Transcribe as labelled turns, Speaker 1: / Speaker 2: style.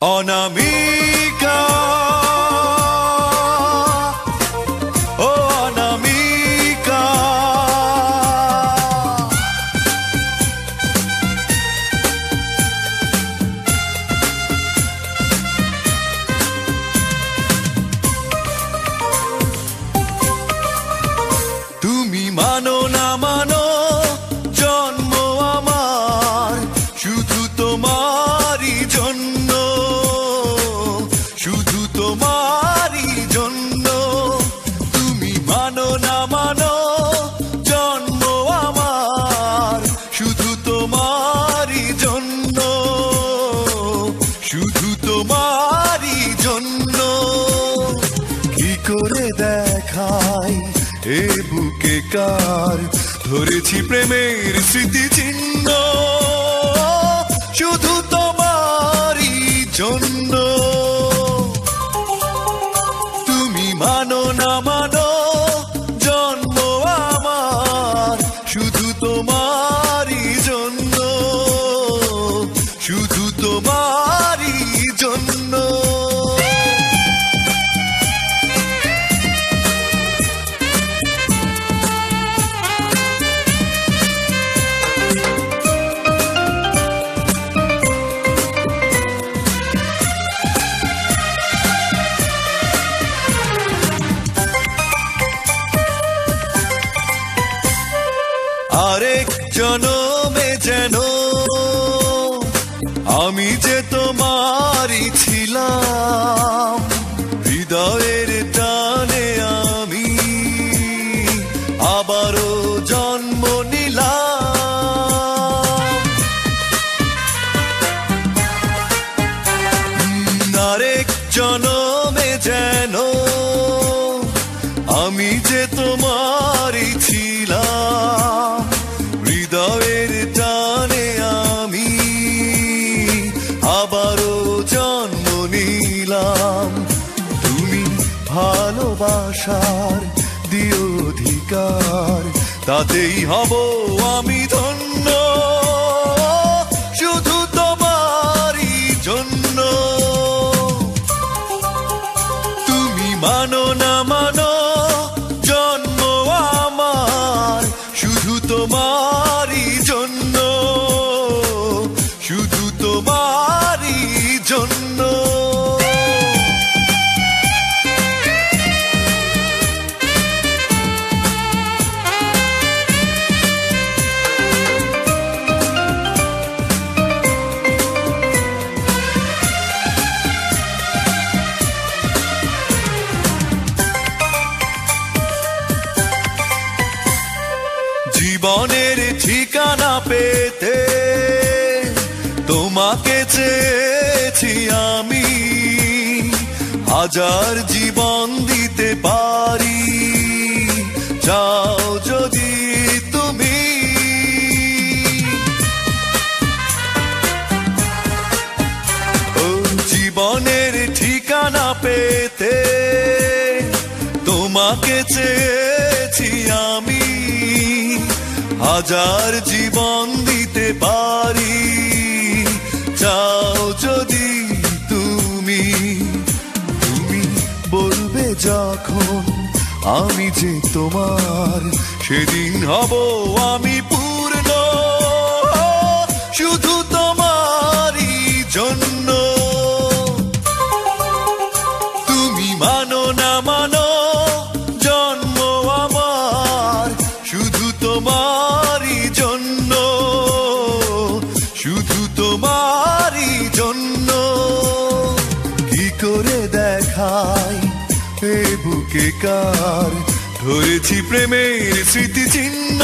Speaker 1: অনামিকা, ও অনামিকা, তুমি মানো না মানো জন্ম আমার শুধু তোমারই জন্য, শুধু তোমারই জন্য। তুমি মানো না মানো জন্ম আমার শুধু তোমারই জন্য, শুধু তোমারই জন্য। কি করে দেখাই এ বুকে কার ধরেছি প্রেমের স্মৃতি চিহ্ন, শুধু তোমারই জন্য। তুমি মানো না মানো জন্ম আমার শুধু তোমারই জন্য, শুধু তোমারই জন্য। আরেক জনমে যেন আমি যে তোমারই ছিলাম, হৃদয়ের টানে আমি আবারও জন্ম নিলাম। আরেক জনমে যেন আমি যে তোমারই ছিলাম, হৃদয়ের টানে আমি আবারও জন্ম নিলাম। তুমি ভালোবাসার দিও অধিকার, তাতেই হব আমি ধন্য, শুধু তোমারই জন্য। তুমি মানো না মানো জন্ম আমার শুধু তোমারই জন্য, শুধু তোমারই জন্য। জীবনের ঠিকানা পেতে তোমাকে চেয়েছি আমি, হাজার জীবন দিতে পারি যাও যদি তুমি। ও জীবনের ঠিকানা পেতে তোমাকে চেয়েছি আমি, হাজার জীবন দিতে পারি চাও যদি তুমি। তুমি বলবে যখন আমি যে তোমার, সেদিন হব আমি পূর্ণ, শুধু তোমারই জন্য। তুমি মানো না মানো জন্ম আমার শুধু তোমারই জন্য, শুধু তোমারই জন্য। কি করে দেখাই এ বুকে কার ধরেছি প্রেমের স্মৃতি চিহ্ন,